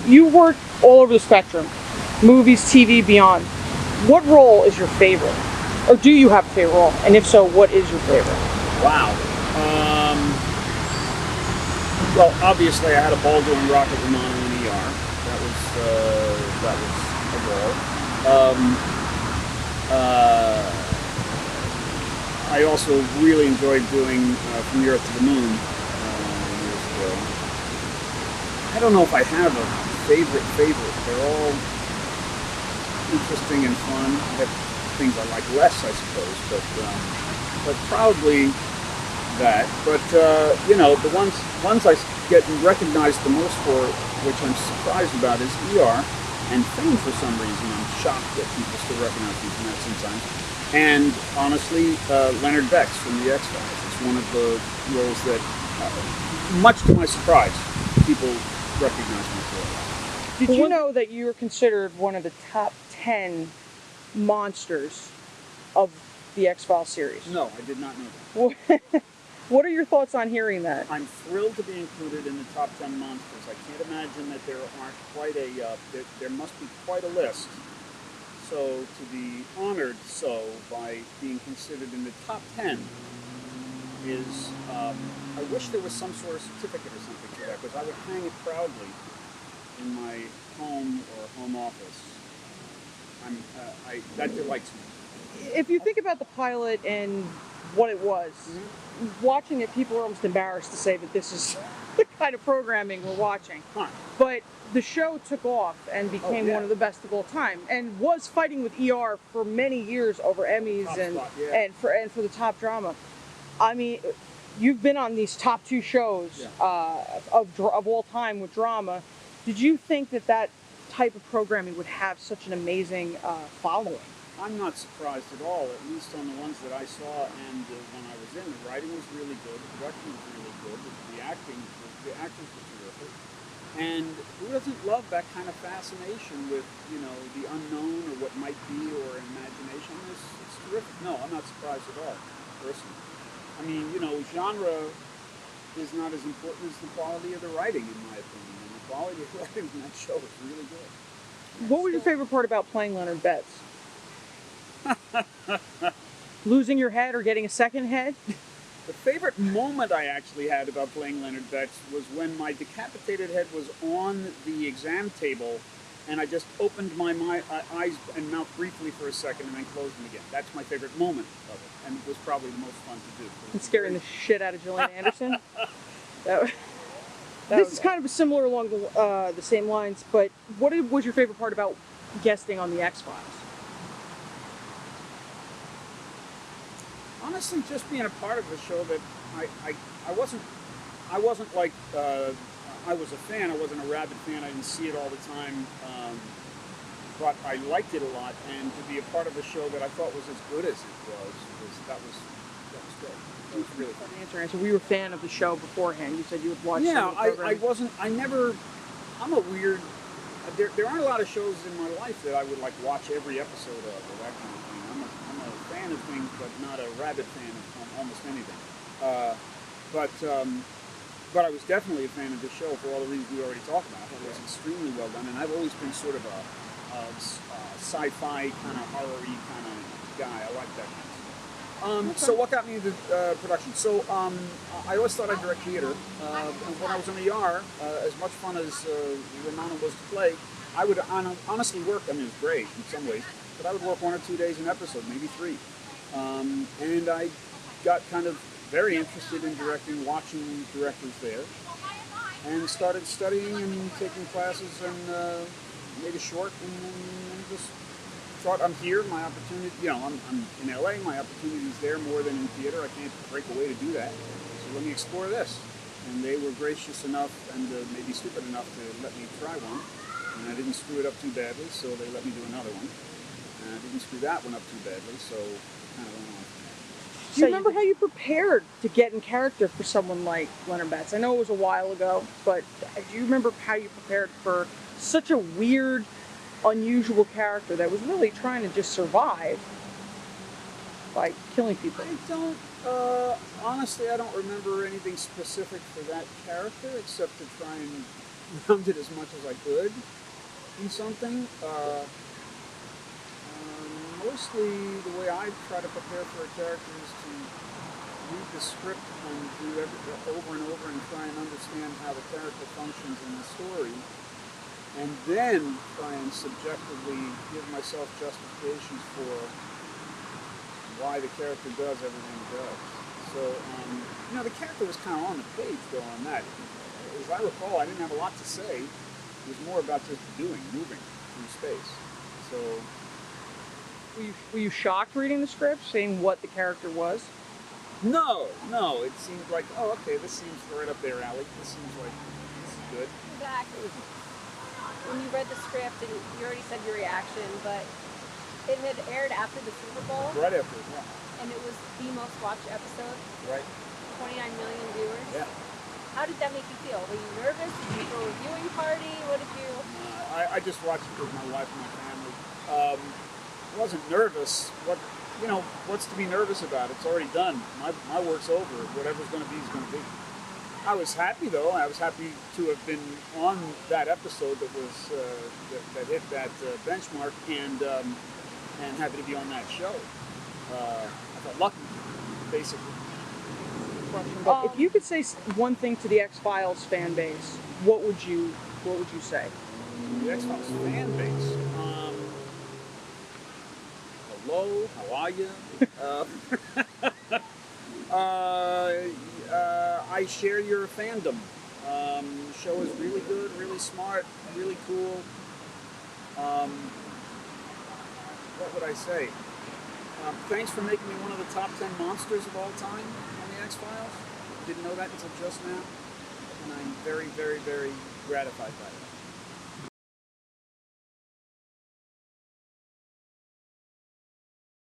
you work all over the spectrum, movies, TV, beyond. What role is your favorite? Or do you have a favorite role? And if so, what is your favorite? Wow. Well, obviously, I had a ball doing Rocket Romano in ER. That was a ball. I also really enjoyed doing From the Earth to the Moon years ago. I don't know if I have a favorite. They're all interesting and fun. I have things I like less, I suppose, but probably that. But the ones I get recognized the most for, which I'm surprised about, is ER and Fame. For some reason, I'm shocked that people still recognize me from that sometimes. And honestly, Leonard Betts from the X-Files. It's one of the roles that, much to my surprise, people recognize me for. Did you know that you were considered one of the top 10 monsters of the X-Files series? No, I did not know that. What are your thoughts on hearing that? I'm thrilled to be included in the top 10 monsters. I can't imagine that there aren't quite there must be quite a list. So to be honored by being considered in the top 10 is, I wish there was some sort of certificate or something for that, because I would hang it proudly in my home or home office. That delights me. If you think about the pilot and what it was, watching it, people are almost embarrassed to say that this is the kind of programming we're watching. Huh. But the show took off and became one of the best of all time, and was fighting with ER for many years over Emmys and for the top drama. I mean, you've been on these top 2 shows of all time with drama. Did you think that type of programming would have such an amazing following? I'm not surprised at all, at least on the ones that I saw, and when I was in, the writing was really good, the production was really good, the actors were terrific. And who doesn't love that kind of fascination with, the unknown or what might be, or imagination? It's terrific. No, I'm not surprised at all, personally. I mean, genre is not as important as the quality of the writing, in my opinion. And the quality of the writing in that show is really good. What was your favorite part about playing Leonard Betts? Losing your head or getting a second head? The favorite moment I actually had about playing Leonard Betts was when my decapitated head was on the exam table, and I just opened my eyes and mouth briefly for a second and then closed them again. That's my favorite moment of it, and it was probably the most fun to do. And scaring the shit out of Gillian Anderson? This is kind of similar along the same lines, but what was your favorite part about guesting on the X-Files? Honestly, just being a part of the show that I wasn't like, I was a fan. I wasn't a rabid fan. I didn't see it all the time, but I liked it a lot. And to be a part of a show that I thought was as good as it was that was great. That was really fun. So we were a fan of the show beforehand. You said you would watch. Yeah, I'm a weird. There aren't a lot of shows in my life that I would like watch every episode of, or that kind of thing. I'm a fan of things, but not a rabid fan of almost anything. But I was definitely a fan of the show for all the reasons we already talked about. It was extremely well done, and I've always been sort of a sci-fi kind of horror-y kind of guy. I like that kind of stuff. So what got me into production? So I always thought I'd direct theater. And when I was on ER, as much fun as Romano was to play, I would honestly work. I mean, it was great in some ways, but I would work 1 or 2 days an episode, maybe 3. And I got kind of very interested in directing, watching directors there, and started studying and taking classes, and made a short, and just thought, I'm here, my opportunity, I'm in LA, my opportunity's there more than in theater, I can't break away to do that, so let me explore this. And they were gracious enough and maybe stupid enough to let me try one, and I didn't screw it up too badly, so they let me do another one. And I didn't screw that one up too badly, so it kind of went on. Do you remember how you prepared to get in character for someone like Leonard Betts? I know it was a while ago, but do you remember how you prepared for such a weird, unusual character that was really trying to just survive by killing people? I don't, honestly, I don't remember anything specific for that character, except to try and ground it as much as I could in something. Mostly the way I try to prepare for a character is to read the script and do over and over and try and understand how the character functions in the story, and then try and subjectively give myself justifications for why the character does everything it does. So, the character was kind of on the page though on that. As I recall, I didn't have a lot to say. It was more about just moving through space. So, Were you shocked reading the script, seeing what the character was? no. It seemed like, oh, okay, this seems right up their alley. This seems like this is good. Exactly. When you read the script, and you already said your reaction, but it had aired after the Super Bowl, Right after, yeah. and it was the most watched episode, Right. 29 million viewers. Yeah. How did that make you feel? Were you nervous? Did you throw a viewing party? What did you... I just watched it with my wife and my family. I wasn't nervous. What's to be nervous about? It's already done. My work's over. Whatever's going to be is going to be. I was happy though. I was happy to have been on that episode that was that hit that benchmark, and happy to be on that show. I felt lucky, basically. But if you could say one thing to the X-Files fan base, what would you say? The X-Files fan base. Hello, how are you? I share your fandom. The show is really good, really smart, really cool. What would I say? Thanks for making me one of the top 10 monsters of all time on the X-Files. Didn't know that until just now, and I'm very, very, very gratified by it.